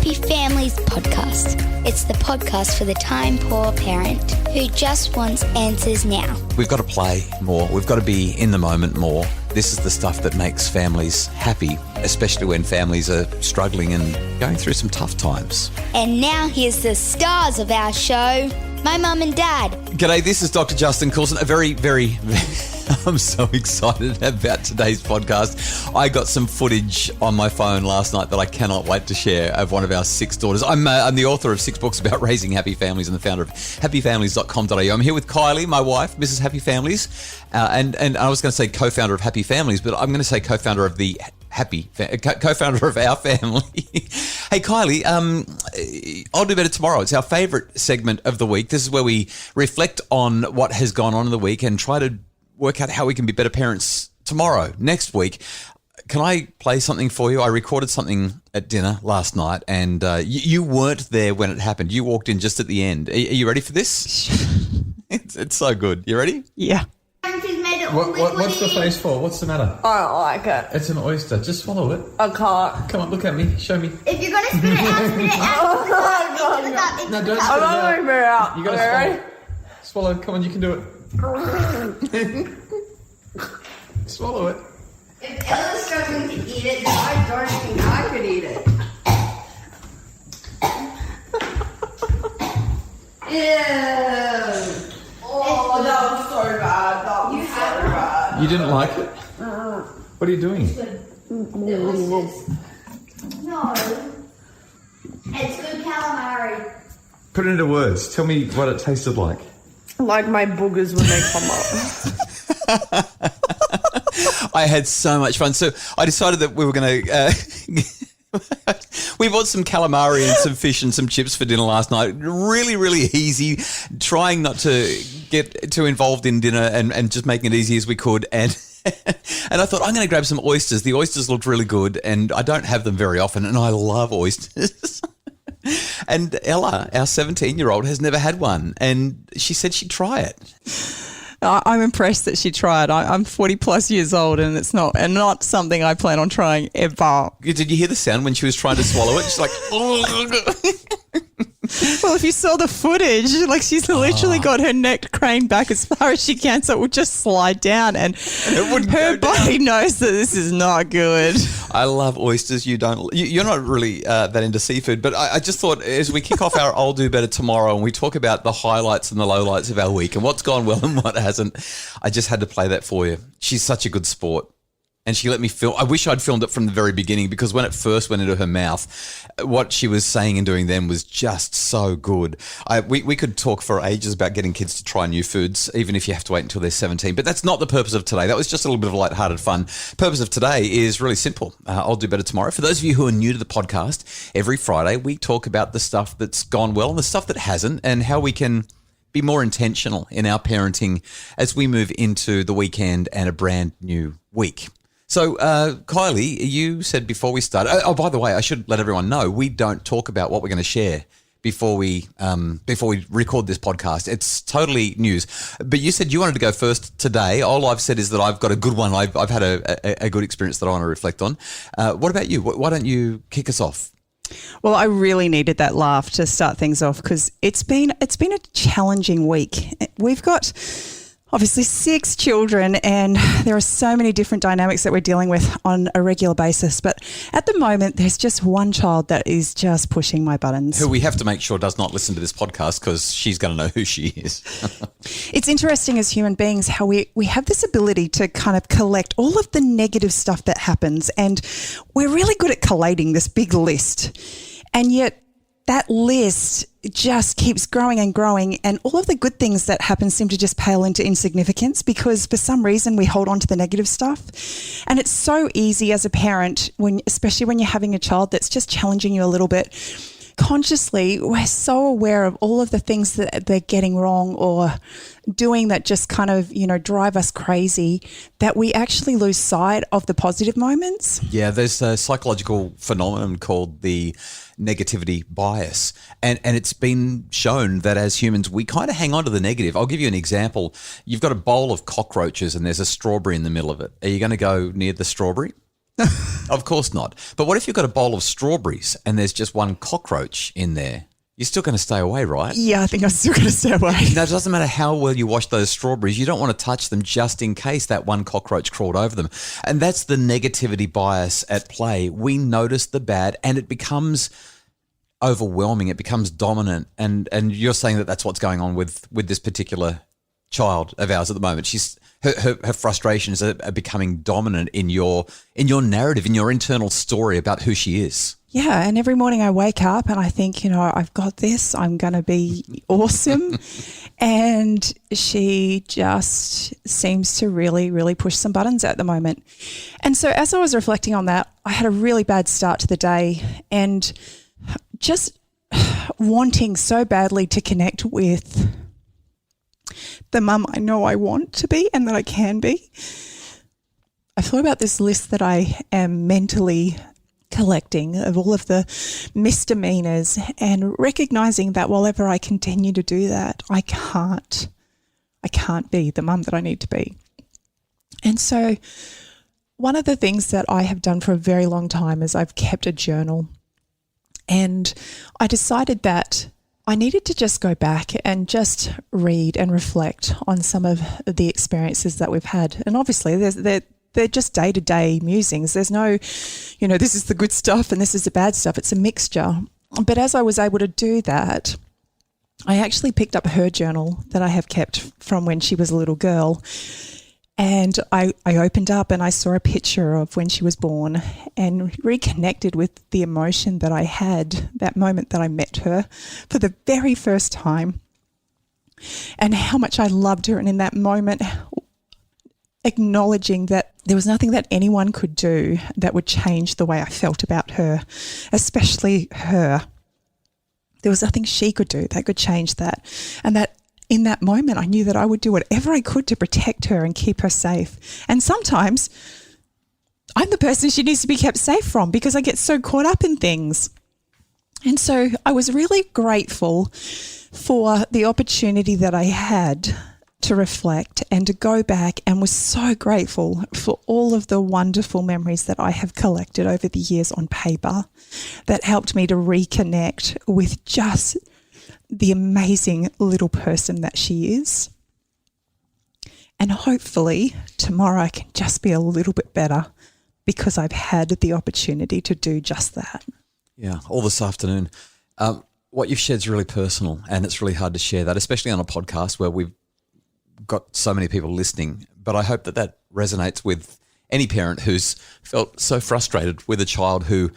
Happy Families podcast. It's the podcast for the time-poor parent who just wants answers now. We've got to play more. We've got to be in the moment more. This is the stuff that makes families happy, especially when families are struggling and going through some tough times. And now here's the stars of our show, my mum and dad. G'day, this is Dr. Justin Coulson. I'm so excited about today's podcast. I got some footage on my phone last night that I cannot wait to share of one of our 6 daughters. I'm the author of 6 books about raising happy families and the founder of happyfamilies.com.au. I'm here with Kylie, my wife, Mrs. Happy Families, and I was going to say co-founder of Happy Families, but I'm going to say co-founder of the co-founder of our family. Hey, Kylie, I'll Do Better Tomorrow. It's our favourite segment of the week. This is where we reflect on what has gone on in the week and try to work out how we can be better parents tomorrow, next week. Can I play something for you? I recorded something at dinner last night and you weren't there when it happened. You walked in just at the end. Are you ready for this? It's so good. You ready? Yeah. What's the face for? What's the matter? I don't like it. It's an oyster. Just swallow it. I can't. Come on, look at me. Show me. If you're going to spit it out, spit it out. No, don't spit it I'm not out. going to it out. You got to swallow. Swallow. Come on, you can do it. Swallow it. If Ella's struggling to eat it, then I don't think I could eat it. Ew. Oh, that was so bad. That was so bad. You didn't like it? What are you doing? Delicious. No. It's good calamari. Put it into words. Tell me what it tasted like. Like my boogers when they come up. I had so much fun. So I decided that we were going to... we bought some calamari and some fish and some chips for dinner last night. Really, really easy. Trying not to get too involved in dinner and just making it easy as we could. And and I thought, I'm going to grab some oysters. The oysters looked really good and I don't have them very often and I love oysters. And Ella, our 17-year-old, has never had one and she said she'd try it. I'm impressed that she tried. I'm 40 plus years old and it's not something I plan on trying ever. Did you hear the sound when she was trying to swallow it? She's like, Well, if you saw the footage, like she's literally got her neck craned back as far as she can so it would just slide down and her body knows that this is not good. I love oysters. You're not really that into seafood, but I just thought as we kick off our I'll Do Better Tomorrow and we talk about the highlights and the lowlights of our week and what's gone well and what hasn't, I just had to play that for you. She's such a good sport. And she let me film. I wish I'd filmed it from the very beginning because when it first went into her mouth, what she was saying and doing then was just so good. We could talk for ages about getting kids to try new foods, even if you have to wait until they're 17. But that's not the purpose of today. That was just a little bit of lighthearted fun. Purpose of today is really simple. I'll Do Better Tomorrow. For those of you who are new to the podcast, every Friday we talk about the stuff that's gone well and the stuff that hasn't and how we can be more intentional in our parenting as we move into the weekend and a brand new week. So, Kylie, you said before we start. Oh, by the way, I should let everyone know we don't talk about what we're going to share before we record this podcast. It's totally news. But you said you wanted to go first today. All I've said is that I've got a good one. I've had a good experience that I want to reflect on. What about you? Why don't you kick us off? Well, I really needed that laugh to start things off because it's been a challenging week. We've got obviously 6 children and there are so many different dynamics that we're dealing with on a regular basis. But at the moment, there's just one child that is just pushing my buttons. Who we have to make sure does not listen to this podcast because she's going to know who she is. It's interesting as human beings how we have this ability to kind of collect all of the negative stuff that happens and we're really good at collating this big list. And yet that list just keeps growing and growing and all of the good things that happen seem to just pale into insignificance because for some reason we hold on to the negative stuff. And it's so easy as a parent, especially when you're having a child that's just challenging you a little bit, consciously, we're so aware of all of the things that they're getting wrong or doing that just kind of, drive us crazy that we actually lose sight of the positive moments. Yeah, there's a psychological phenomenon called the negativity bias. And it's been shown that as humans, we kind of hang on to the negative. I'll give you an example. You've got a bowl of cockroaches and there's a strawberry in the middle of it. Are you going to go near the strawberry? Of course not. But what if you've got a bowl of strawberries and there's just one cockroach in there? You're still going to stay away, right? Yeah, I think I'm still going to stay away. Now, it doesn't matter how well you wash those strawberries. You don't want to touch them just in case that one cockroach crawled over them. And that's the negativity bias at play. We notice the bad and it becomes overwhelming. It becomes dominant. And you're saying that that's what's going on with this particular child of ours at the moment. Her frustrations are becoming dominant in your narrative, in your internal story about who she is. Yeah, and every morning I wake up and I think, I've got this, I'm going to be awesome. And she just seems to really, really push some buttons at the moment. And so as I was reflecting on that, I had a really bad start to the day and just wanting so badly to connect with the mum I know I want to be and that I can be. I thought about this list that I am mentally collecting of all of the misdemeanors and recognizing that while ever I continue to do that, I can't be the mum that I need to be. And so one of the things that I have done for a very long time is I've kept a journal, and I decided that I needed to just go back and just read and reflect on some of the experiences that we've had. And obviously they're just day-to-day musings. There's no, this is the good stuff and this is the bad stuff. It's a mixture. But as I was able to do that, I actually picked up her journal that I have kept from when she was a little girl. And I opened up and I saw a picture of when she was born and reconnected with the emotion that I had that moment that I met her for the very first time and how much I loved her. And in that moment, acknowledging that there was nothing that anyone could do that would change the way I felt about her, especially her. There was nothing she could do that could change that. And that in that moment, I knew that I would do whatever I could to protect her and keep her safe. And sometimes I'm the person she needs to be kept safe from because I get so caught up in things. And so I was really grateful for the opportunity that I had to reflect and to go back, and was so grateful for all of the wonderful memories that I have collected over the years on paper that helped me to reconnect with just the amazing little person that she is. And hopefully tomorrow I can just be a little bit better because I've had the opportunity to do just that. Yeah, all this afternoon. What you've shared is really personal, and it's really hard to share that, especially on a podcast where we've got so many people listening. But I hope that resonates with any parent who's felt so frustrated with a child who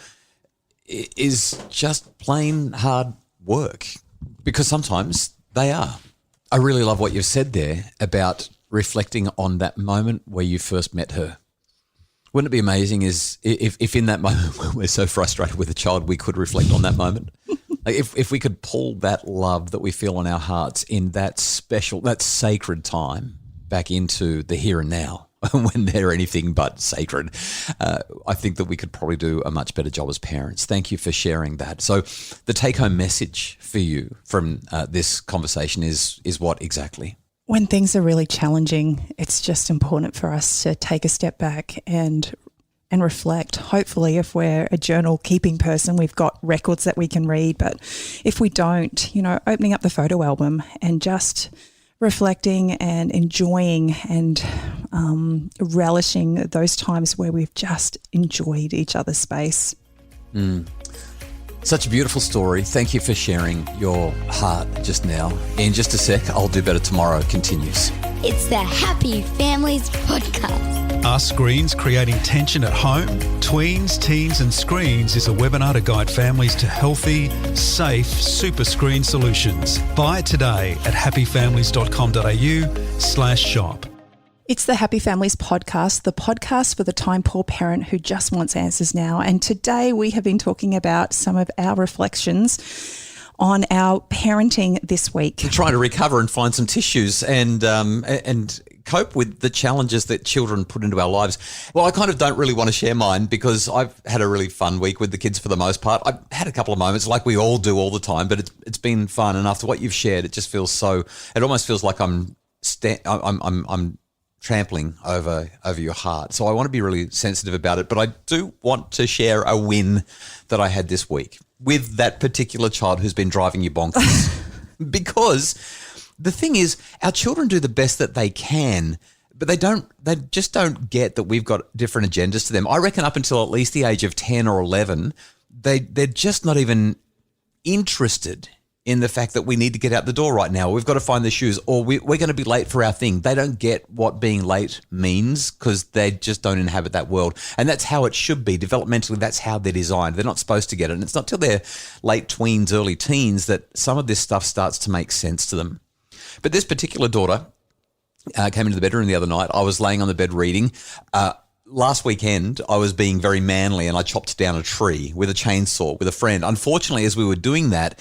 is just plain hard work, because sometimes they are. I really love what you've said there about reflecting on that moment where you first met her. Wouldn't it be amazing if in that moment when we're so frustrated with a child, we could reflect on that moment? Like if we could pull that love that we feel in our hearts in that special, that sacred time back into the here and now when they're anything but sacred, I think that we could probably do a much better job as parents. Thank you for sharing that. So the take-home message for you from this conversation is what exactly? When things are really challenging, it's just important for us to take a step back and reflect. Hopefully, if we're a journal keeping person, we've got records that we can read. But if we don't, opening up the photo album and just reflecting and enjoying and relishing those times where we've just enjoyed each other's space. Such a beautiful story. Thank you for sharing your heart just now. In just a sec, I'll Do Better Tomorrow continues. It's the Happy Families Podcast. Are screens creating tension at home? Tweens, Teens and Screens is a webinar to guide families to healthy, safe super screen solutions. Buy it today at happyfamilies.com.au/shop. It's the Happy Families Podcast, the podcast for the time-poor parent who just wants answers now. And today we have been talking about some of our reflections on our parenting this week. We're trying to recover and find some tissues and cope with the challenges that children put into our lives. Well, I kind of don't really want to share mine because I've had a really fun week with the kids for the most part. I've had a couple of moments like we all do all the time, but it's been fun. And after what you've shared, it just feels it almost feels like I'm trampling over your heart. So I want to be really sensitive about it. But I do want to share a win that I had this week with that particular child who's been driving you bonkers. Because the thing is, our children do the best that they can, but they just don't get that we've got different agendas to them. I reckon up until at least the age of 10 or 11, they're just not even interested in the fact that we need to get out the door right now. We've got to find the shoes, or we're going to be late for our thing. They don't get what being late means because they just don't inhabit that world. And that's how it should be. Developmentally, that's how they're designed. They're not supposed to get it. And it's not till they're late tweens, early teens that some of this stuff starts to make sense to them. But this particular daughter came into the bedroom the other night. I was laying on the bed reading. Last weekend, I was being very manly and I chopped down a tree with a chainsaw with a friend. Unfortunately, as we were doing that,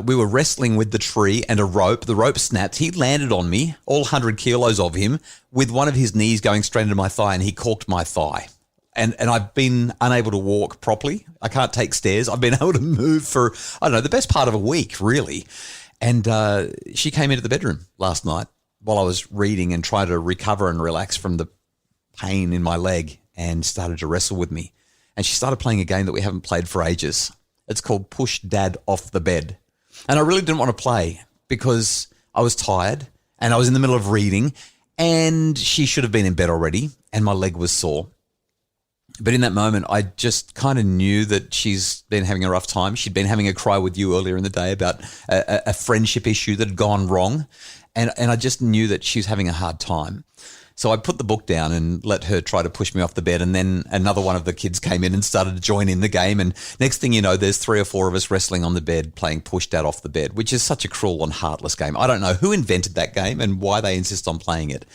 we were wrestling with the tree and a rope. The rope snapped. He landed on me, all 100 kilos of him, with one of his knees going straight into my thigh, and he corked my thigh. And I've been unable to walk properly. I can't take stairs. I've been able to move for, I don't know, the best part of a week, really. And she came into the bedroom last night while I was reading and trying to recover and relax from the pain in my leg, and started to wrestle with me. And she started playing a game that we haven't played for ages. It's called Push Dad Off the Bed. And I really didn't want to play because I was tired and I was in the middle of reading and she should have been in bed already and my leg was sore. But in that moment, I just kind of knew that she's been having a rough time. She'd been having a cry with you earlier in the day about a friendship issue that had gone wrong. And I just knew that she was having a hard time. So I put the book down and let her try to push me off the bed. And then another one of the kids came in and started to join in the game. And next thing you know, there's 3 or 4 of us wrestling on the bed playing Push Dad Off the Bed, which is such a cruel and heartless game. I don't know who invented that game and why they insist on playing it.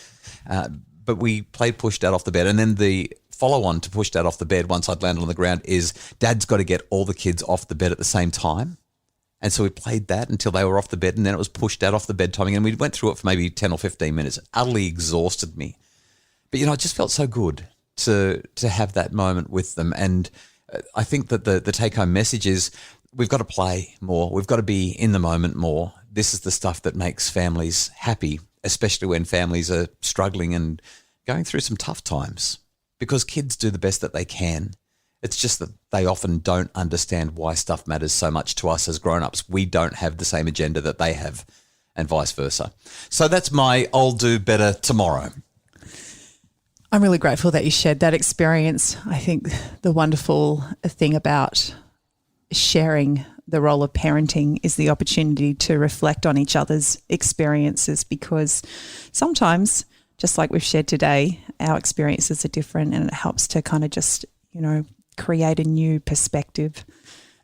But we played Push Dad Off the Bed. And then the follow-on to Push Dad Off the Bed, once I'd landed on the ground, is Dad's got to get all the kids off the bed at the same time. And so we played that until they were off the bed, and then it was Push Dad Off the Bed timing. And we went through it for maybe 10 or 15 minutes. It utterly exhausted me. But, it just felt so good to have that moment with them. And I think that the take-home message is we've got to play more. We've got to be in the moment more. This is the stuff that makes families happy, especially when families are struggling and going through some tough times, because kids do the best that they can. It's just that they often don't understand why stuff matters so much to us as grown-ups. We don't have the same agenda that they have, and vice versa. So that's my I'll do better tomorrow. I'm really grateful that you shared that experience. I think the wonderful thing about sharing the role of parenting is the opportunity to reflect on each other's experiences, because sometimes, just like we've shared today, our experiences are different, and it helps to kind of just, create a new perspective.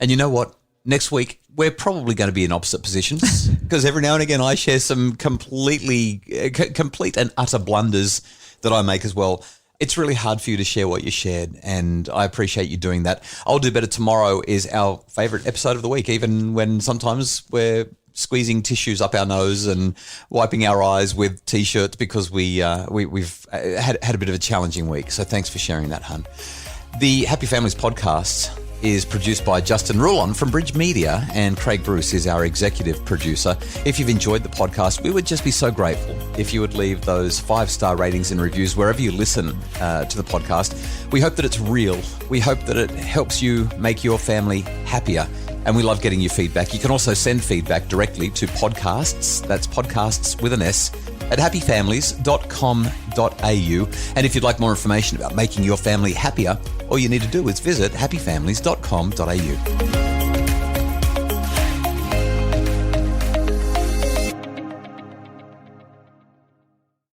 And you know what? Next week, we're probably going to be in opposite positions because every now and again I share some complete and utter blunders that I make as well. It's really hard for you to share what you shared, and I appreciate you doing that. I'll Do Better Tomorrow is our favourite episode of the week, even when sometimes we're squeezing tissues up our nose and wiping our eyes with T-shirts because we've had a bit of a challenging week. So thanks for sharing that, hun. The Happy Families podcast is produced by Justin Rulon from Bridge Media, and Craig Bruce is our executive producer. If you've enjoyed the podcast, we would just be so grateful if you would leave those 5-star ratings and reviews wherever you listen to the podcast. We hope that it's real. We hope that it helps you make your family happier, and we love getting your feedback. You can also send feedback directly to podcasts, that's podcasts with an S, at happyfamilies.com.au. And if you'd like more information about making your family happier, all you need to do is visit happyfamilies.com.au.